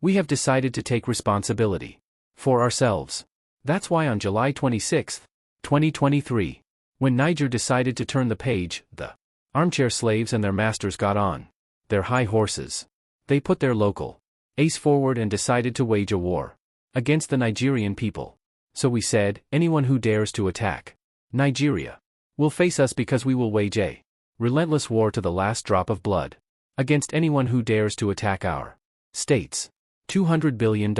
We have decided to take responsibility for ourselves. That's why on July 26, 2023, when Niger decided to turn the page, the armchair slaves and their masters got on their high horses. They put their local ace forward and decided to wage a war against the Nigerian people. So we said, anyone who dares to attack Nigeria will face us, because we will wage a relentless war to the last drop of blood against anyone who dares to attack our states. $200 billion.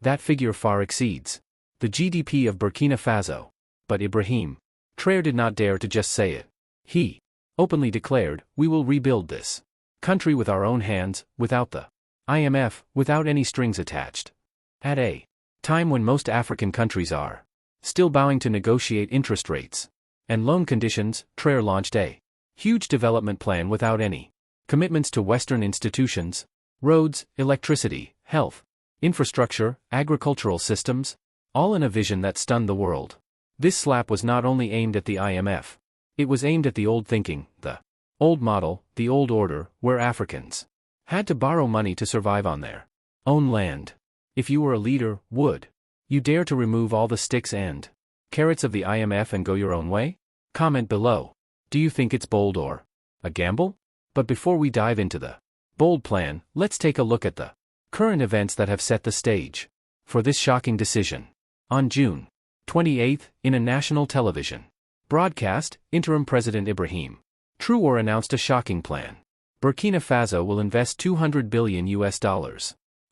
That figure far exceeds the GDP of Burkina Faso. But Ibrahim Traoré did not dare to just say it. He openly declared, we will rebuild this country with our own hands, without the IMF, without any strings attached. At a time when most African countries are still bowing to negotiate interest rates and loan conditions, Traoré launched a huge development plan without any commitments to Western institutions, roads, electricity, health, infrastructure, agricultural systems, all in a vision that stunned the world. This slap was not only aimed at the IMF. It was aimed at the old thinking, the old model, the old order, where Africans had to borrow money to survive on their own land. If you were a leader, would you dare to remove all the sticks and carrots of the IMF and go your own way? Comment below. Do you think it's bold or a gamble? But before we dive into the bold plan, let's take a look at the current events that have set the stage for this shocking decision. On June 28, in a national television broadcast, interim President Ibrahim Traoré announced a shocking plan. Burkina Faso will invest $200 billion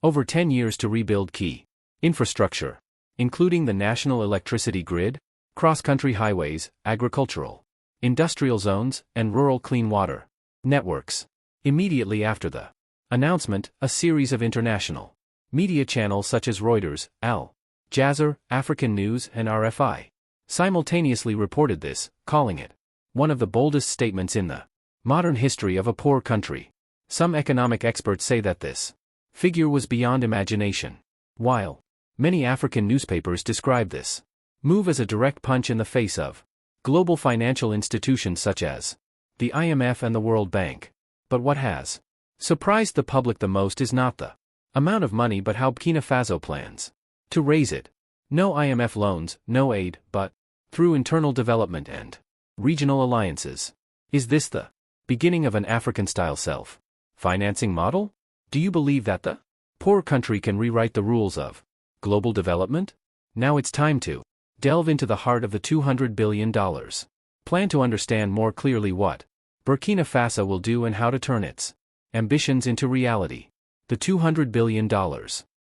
over 10 years to rebuild key infrastructure, including the national electricity grid, cross-country highways, agricultural, industrial zones, and rural clean water networks. Immediately after the announcement, a series of international media channels such as Reuters, Al Jazeera, African News, and RFI simultaneously reported this, calling it one of the boldest statements in the modern history of a poor country. Some economic experts say that this figure was beyond imagination, while many African newspapers describe this move as a direct punch in the face of global financial institutions such as the IMF and the World Bank. But what has surprised the public the most is not the amount of money but how Bukina Faso plans to raise it. No IMF loans, no aid, but through internal development and regional alliances. Is this the beginning of an African-style self-financing model? Do you believe that the poor country can rewrite the rules of global development? Now it's time to delve into the heart of the $200 billion plan to understand more clearly what Burkina Faso will do and how to turn its ambitions into reality. The $200 billion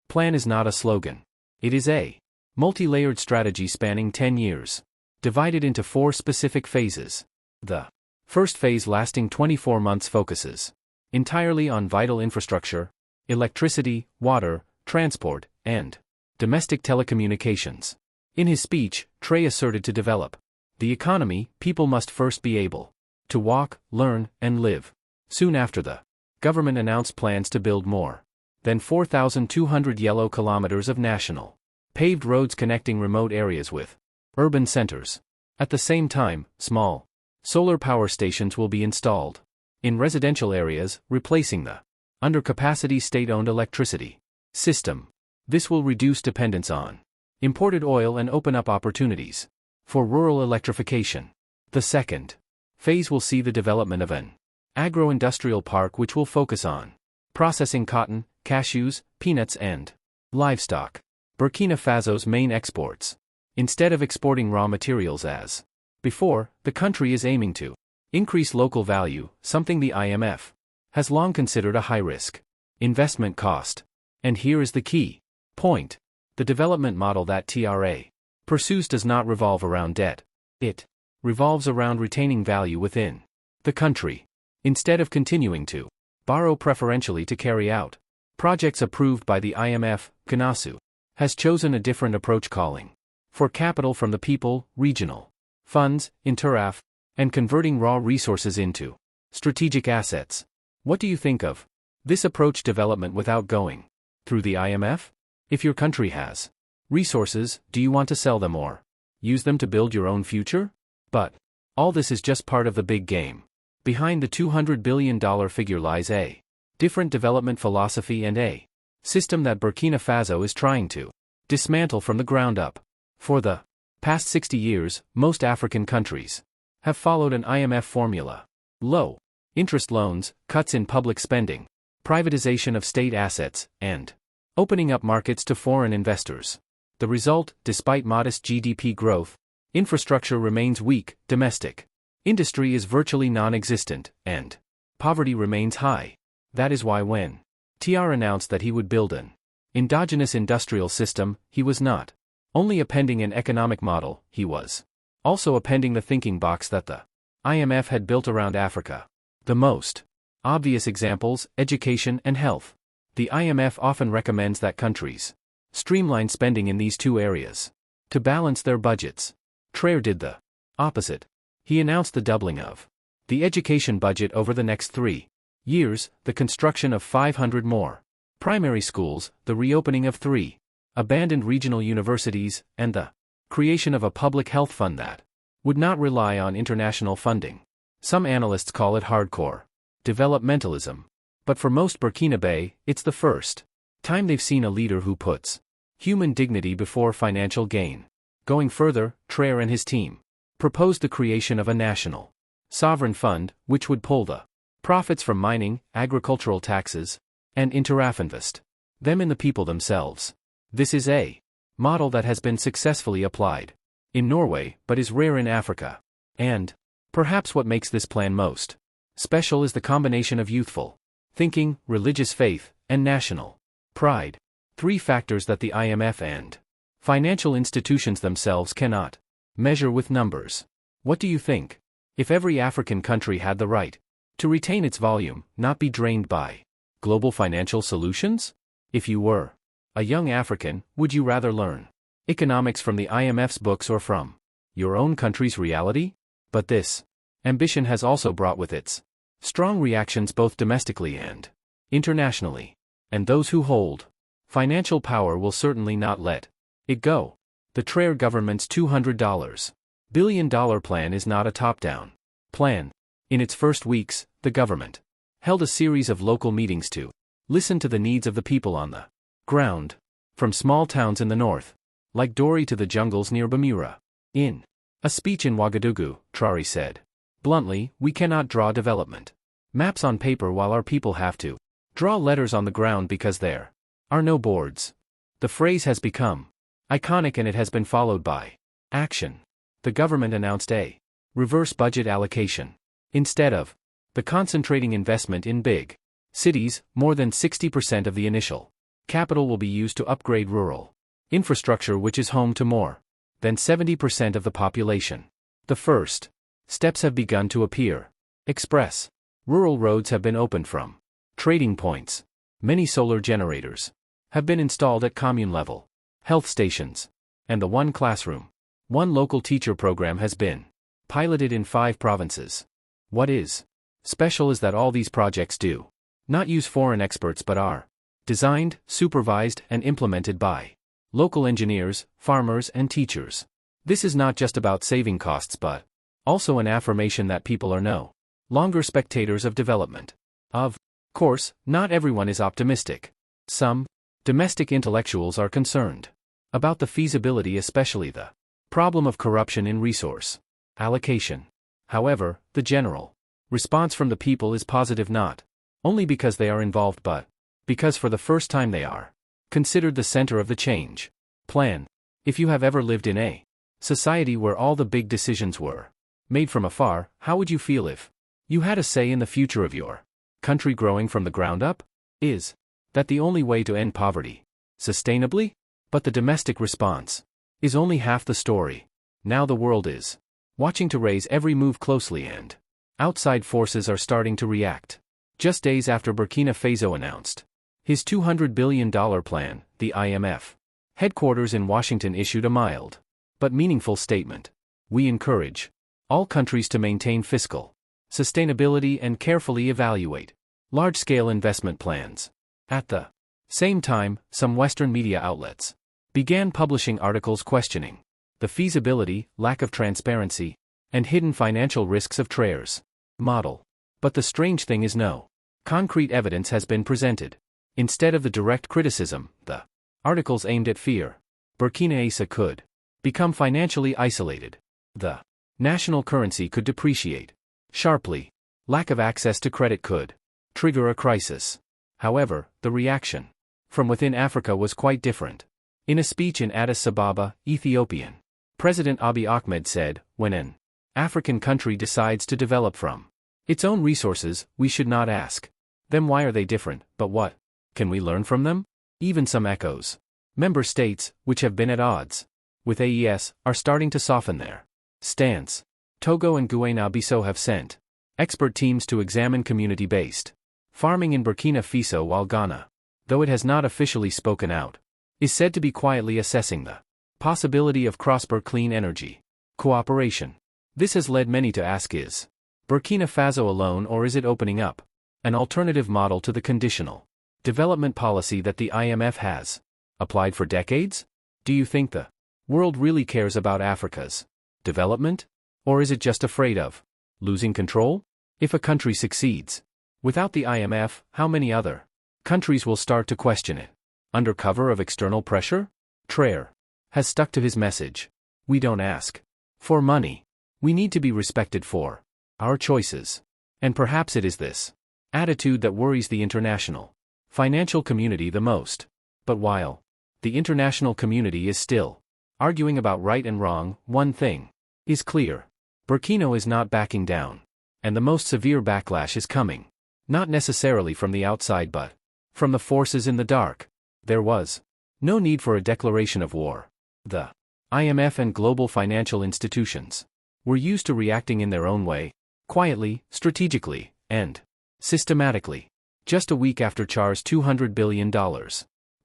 plan is not a slogan. It is a multi-layered strategy spanning 10 years, divided into 4 specific phases. The first phase, lasting 24 months, focuses entirely on vital infrastructure, electricity, water, transport, and domestic telecommunications. In his speech, Traoré asserted to develop the economy, people must first be able to walk, learn, and live. Soon after, the government announced plans to build more than 4,200 yellow kilometers of national paved roads connecting remote areas with urban centers. At the same time, small solar power stations will be installed in residential areas, replacing the undercapacity state-owned electricity system. This will reduce dependence on imported oil and open up opportunities for rural electrification. The second phase will see the development of an agro-industrial park which will focus on processing cotton, cashews, peanuts, and livestock, Burkina Faso's main exports. Instead of exporting raw materials as before, the country is aiming to increase local value, something the IMF has long considered a high-risk investment cost. And here is the key point. The development model that Traoré pursues does not revolve around debt. It revolves around retaining value within the country. Instead of continuing to borrow preferentially to carry out projects approved by the IMF, CNASU has chosen a different approach, calling for capital from the people, regional funds, interaf, and converting raw resources into strategic assets. What do you think of this approach? Development without going through the IMF? If your country has resources, do you want to sell them or use them to build your own future? But all this is just part of the big game. Behind the $200 billion figure lies a different development philosophy and a system that Burkina Faso is trying to dismantle from the ground up. For the past 60 years, most African countries have followed an IMF formula. Low interest loans, cuts in public spending, privatization of state assets, and opening up markets to foreign investors. The result, despite modest GDP growth, infrastructure remains weak, domestic industry is virtually non-existent, and poverty remains high. That is why when Traoré announced that he would build an endogenous industrial system, he was not only appending an economic model, he was also appending the thinking box that the IMF had built around Africa. The most obvious examples, education and health. The IMF often recommends that countries streamline spending in these two areas to balance their budgets. Traoré did the opposite. He announced the doubling of the education budget over the next 3 years, the construction of 500 more primary schools, the reopening of 3 abandoned regional universities, and the creation of a public health fund that would not rely on international funding. Some analysts call it hardcore developmentalism. But for most Burkinabe, it's the first time they've seen a leader who puts human dignity before financial gain. Going further, Traoré and his team proposed the creation of a national sovereign fund, which would pull the profits from mining, agricultural taxes, and interinvest them in the people themselves. This is a model that has been successfully applied in Norway, but is rare in Africa. And perhaps what makes this plan most special is the combination of youthful thinking, religious faith, and national pride. 3 factors that the IMF and financial institutions themselves cannot measure with numbers. What do you think? If every African country had the right to retain its volume, not be drained by global financial solutions? If you were a young African, would you rather learn economics from the IMF's books or from your own country's reality? But this ambition has also brought with it strong reactions both domestically and internationally. And those who hold financial power will certainly not let it go. The Traoré government's $200 billion plan is not a top-down plan. In its first weeks, the government held a series of local meetings to listen to the needs of the people on the ground, from small towns in the north, like Dori, to the jungles near Bamura. In a speech in Ouagadougou, Traoré said, bluntly, "We cannot draw development maps on paper while our people have to draw letters on the ground because there are no boards." The phrase has become iconic and it has been followed by action. The government announced a reverse budget allocation. Instead of the concentrating investment in big cities, more than 60% of the initial capital will be used to upgrade rural infrastructure, which is home to more than 70% of the population. The first steps have begun to appear. Express rural roads have been opened from trading points. Many solar generators have been installed at commune level. Health stations and the one classroom, one local teacher program has been piloted in 5 provinces. What is special is that all these projects do not use foreign experts but are designed, supervised, and implemented by local engineers, farmers, and teachers. This is not just about saving costs but also an affirmation that people are no longer spectators of development. Of course, not everyone is optimistic. Some domestic intellectuals are concerned about the feasibility, especially the problem of corruption in resource allocation. However, the general response from the people is positive, not only because they are involved but because for the first time they are considered the center of the change plan. If you have ever lived in a society where all the big decisions were made from afar, how would you feel if you had a say in the future of your country growing from the ground up? Is that the only way to end poverty sustainably? But the domestic response is only half the story. Now the world is watching Traoré's every move closely, and outside forces are starting to react. Just days after Burkina Faso announced his $200 billion plan, the IMF headquarters in Washington issued a mild but meaningful statement. "We encourage all countries to maintain fiscal sustainability and carefully evaluate large-scale investment plans." At the same time, some Western media outlets began publishing articles questioning the feasibility, lack of transparency, and hidden financial risks of Traoré's model. But the strange thing is no concrete evidence has been presented. Instead of the direct criticism, the articles aimed at fear. Burkina Faso could become financially isolated. The national currency could depreciate sharply. Lack of access to credit could trigger a crisis. However, the reaction from within Africa was quite different. In a speech in Addis Ababa, Ethiopian, President Abiy Ahmed said, "When an African country decides to develop from its own resources, we should not ask them why are they different, but what can we learn from them?" Even some echoes. Member states, which have been at odds with AES, are starting to soften their stance. Togo and Guinea-Bissau have sent expert teams to examine community-based farming in Burkina Faso, while Ghana, though it has not officially spoken out, is said to be quietly assessing the possibility of cross-border clean energy cooperation. This has led many to ask, is Burkina Faso alone, or is it opening up an alternative model to the conditional development policy that the IMF has applied for decades? Do you think the world really cares about Africa's development? Or is it just afraid of losing control? If a country succeeds without the IMF, how many other countries will start to question it? Under cover of external pressure? Traoré has stuck to his message. We don't ask for money. We need to be respected for our choices. And perhaps it is this attitude that worries the international financial community the most. But while the international community is still arguing about right and wrong, one thing is clear. Burkina is not backing down. And the most severe backlash is coming, not necessarily from the outside but from the forces in the dark. There was no need for a declaration of war. The IMF and global financial institutions were used to reacting in their own way, quietly, strategically, and systematically. Just a week after Traoré's $200 billion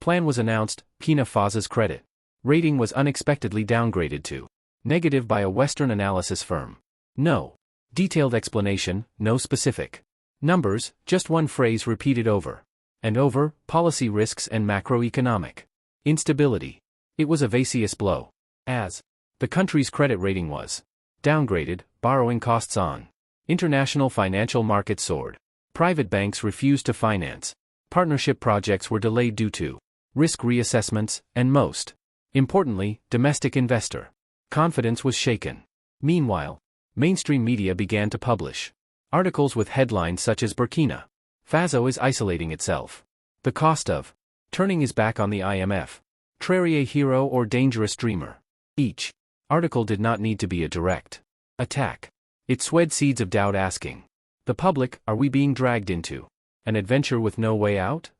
plan was announced, Burkina Faso's credit rating was unexpectedly downgraded to negative by a Western analysis firm. No detailed explanation, no specific numbers, just one phrase repeated over and over: policy risks and macroeconomic instability. It was a vicious blow. As the country's credit rating was downgraded, borrowing costs on international financial markets soared. Private banks refused to finance. Partnership projects were delayed due to risk reassessments, and most importantly, domestic investor confidence was shaken. Meanwhile, mainstream media began to publish articles with headlines such as "Burkina Faso is isolating itself. The cost of turning his back on the IMF. Traoré a hero or dangerous dreamer." Each article did not need to be a direct attack. It sowed seeds of doubt, asking the public, are we being dragged into an adventure with no way out?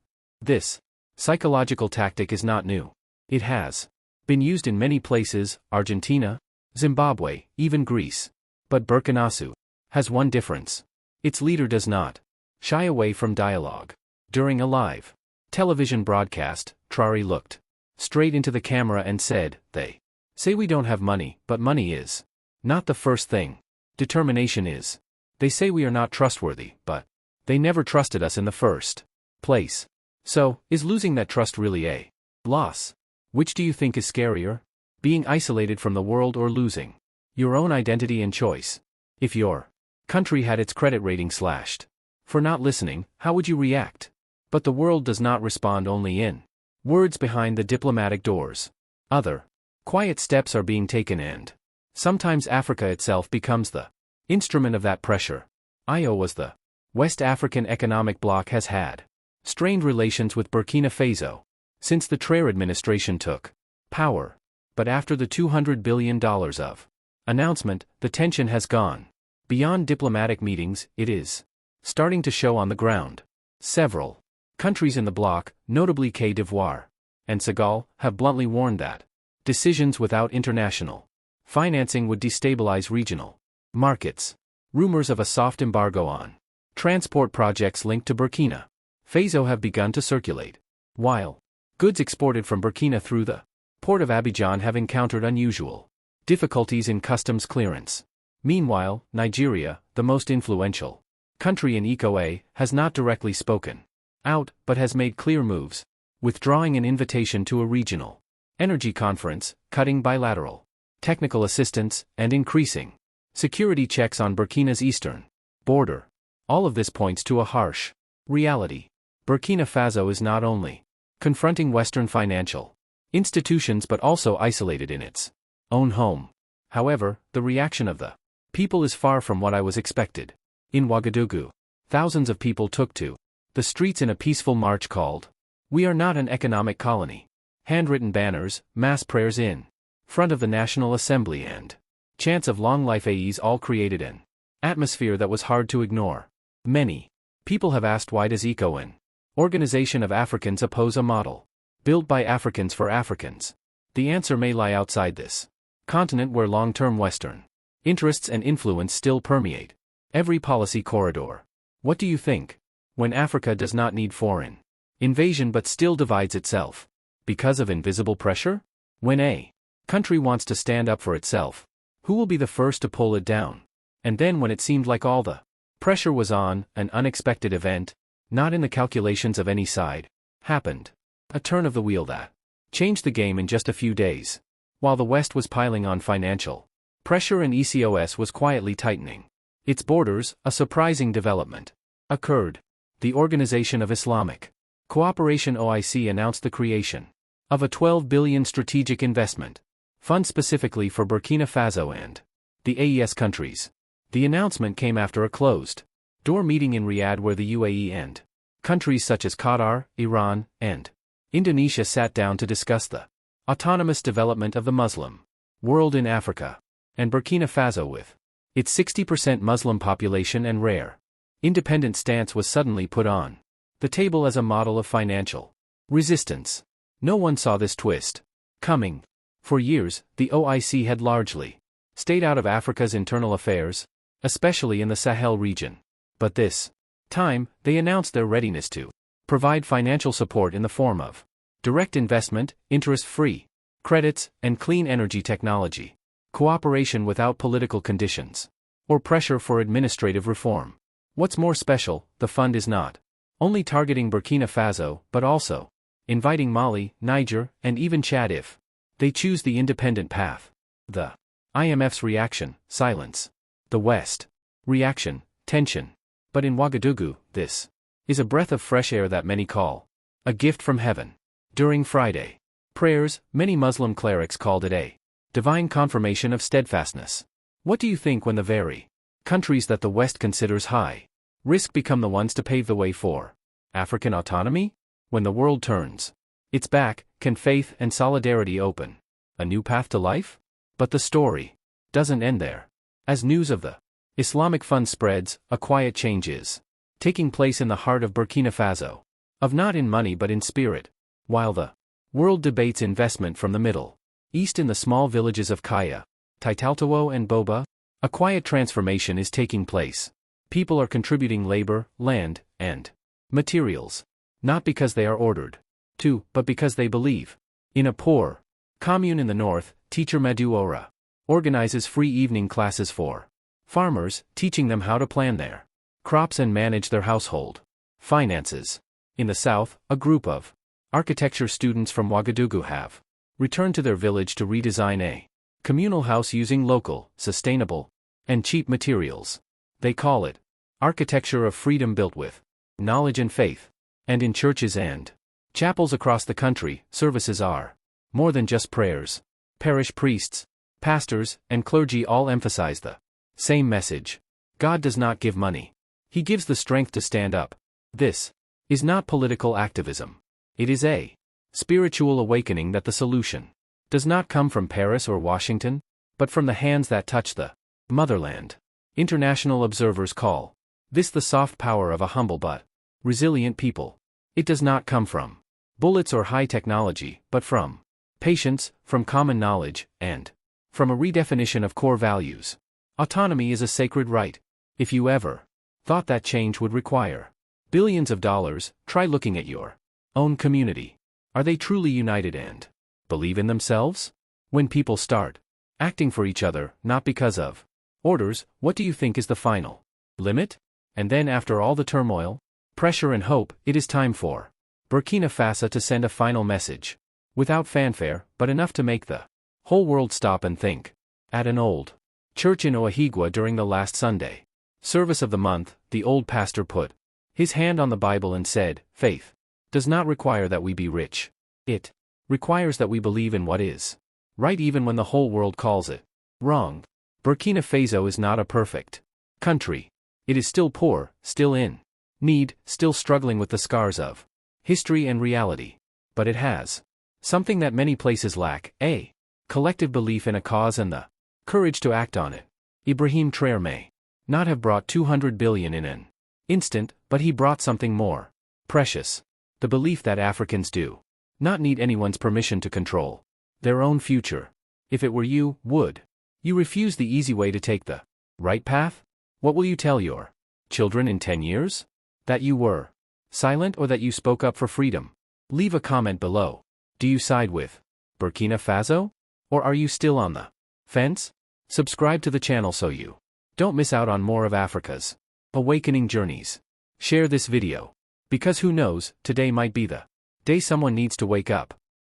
This psychological tactic is not new. It has been used in many places: Argentina, Zimbabwe, even Greece. But Burkina Faso has one difference. Its leader does not shy away from dialogue. During a live television broadcast, Traoré looked straight into the camera and said, "They say we don't have money, but money is not the first thing. Determination is. They say we are not trustworthy, but they never trusted us in the first place. So, is losing that trust really a loss? Which do you think is scarier? Being isolated from the world or losing your own identity and choice? If your country had its credit rating slashed for not listening, how would you react? But the world does not respond only in words behind the diplomatic doors. Other quiet steps are being taken, and sometimes Africa itself becomes the instrument of that pressure. Was the West African Economic Bloc has had strained relations with Burkina Faso since the Traoré administration took power. But after the $200 billion of announcement, the tension has gone beyond diplomatic meetings. It is starting to show on the ground. Several countries in the bloc, notably Côte d'Ivoire and Senegal, have bluntly warned that decisions without international financing would destabilize regional markets. Rumors of a soft embargo on transport projects linked to Burkina Faso have begun to circulate, while goods exported from Burkina through the port of Abidjan have encountered unusual difficulties in customs clearance. Meanwhile, Nigeria, the most influential country in ECOWAS, has not directly spoken out, but has made clear moves, withdrawing an invitation to a regional energy conference, cutting bilateral technical assistance, and increasing security checks on Burkina's eastern border. All of this points to a harsh reality. Burkina Faso is not only confronting Western financial institutions but also isolated in its own home. However, the reaction of the people is far from what I was expected. In Ouagadougou, thousands of people took to the streets in a peaceful march called, "We are not an economic colony." Handwritten banners, mass prayers in front of the National Assembly and chants of long life AEs all created an atmosphere that was hard to ignore. Many people have asked, why does ECO, Organization of Africans, oppose a model built by Africans for Africans? The answer may lie outside this continent where long-term Western interests and influence still permeate every policy corridor. What do you think? When Africa does not need foreign invasion but still divides itself because of invisible pressure? When a country wants to stand up for itself, who will be the first to pull it down? And then when it seemed like all the pressure was on, an unexpected event, not in the calculations of any side, happened. A turn of the wheel that changed the game in just a few days. While the West was piling on financial pressure and ECOS was quietly tightening its borders, a surprising development occurred. The Organization of Islamic Cooperation (OIC) announced the creation of a 12 billion strategic investment fund specifically for Burkina Faso and the AES countries. The announcement came after a closed-door meeting in Riyadh where the UAE and countries such as Qatar, Iran, and Indonesia sat down to discuss the autonomous development of the Muslim world in Africa. And Burkina Faso, with its 60% Muslim population and rare independent stance, was suddenly put on the table as a model of financial resistance. No one saw this twist coming. For years, the OIC had largely stayed out of Africa's internal affairs, especially in the Sahel region. But this time, they announced their readiness to provide financial support in the form of direct investment, interest-free credits, and clean energy technology. Cooperation without political conditions or pressure for administrative reform. What's more special, the fund is not only targeting Burkina Faso, but also inviting Mali, Niger, and even Chad if they choose the independent path. The IMF's reaction, silence. The West reaction, tension. But in Ouagadougou, this is a breath of fresh air that many call a gift from heaven. During Friday prayers, many Muslim clerics called it a divine confirmation of steadfastness. What do you think when the very countries that the West considers high risk become the ones to pave the way for African autonomy? When the world turns its back, can faith and solidarity open a new path to life? But the story doesn't end there. As news of the Islamic Fund spreads, a quiet change is taking place in the heart of Burkina Faso. Of not in money but in spirit. While the world debates investment from the Middle East in the small villages of Kaya, Taitaltawo and Boba, a quiet transformation is taking place. People are contributing labor, land, and materials. Not because they are ordered to, but because they believe. In a poor commune in the north, teacher Madu Ora organizes free evening classes for farmers, teaching them how to plan their crops and manage their household finances. In the south, a group of architecture students from Ouagadougou have returned to their village to redesign a communal house using local, sustainable, and cheap materials. They call it architecture of freedom built with knowledge and faith. And in churches and chapels across the country, services are more than just prayers. Parish priests, pastors, and clergy all emphasize the same message. God does not give money. He gives the strength to stand up. This is not political activism. It is a spiritual awakening that the solution does not come from Paris or Washington, but from the hands that touch the motherland. International observers call this the soft power of a humble but resilient people. It does not come from bullets or high technology, but from patience, from common knowledge, and from a redefinition of core values. Autonomy is a sacred right. If you ever thought that change would require billions of dollars, try looking at your own community. Are they truly united and believe in themselves? When people start acting for each other, not because of orders, what do you think is the final limit? And then after all the turmoil, pressure and hope, it is time for Burkina Faso to send a final message. Without fanfare, but enough to make the whole world stop and think. At an old church in Ouahigua during the last Sunday service of the month, the old pastor put his hand on the Bible and said, "Faith does not require that we be rich. It requires that we believe in what is right even when the whole world calls it wrong." Burkina Faso is not a perfect country. It is still poor, still in need, still struggling with the scars of history and reality. But it has something that many places lack: a collective belief in a cause and the courage to act on it. Ibrahim Traoré may not have brought 200 billion in an instant, but he brought something more precious: the belief that Africans do not need anyone's permission to control their own future. If it were you, would you refuse the easy way to take the right path? What will you tell your children in 10 years? That you were silent or that you spoke up for freedom? Leave a comment below. Do you side with Burkina Faso? Or are you still on the fence? Subscribe to the channel so you don't miss out on more of Africa's awakening journeys. Share this video, because who knows, today might be the day someone needs to wake up.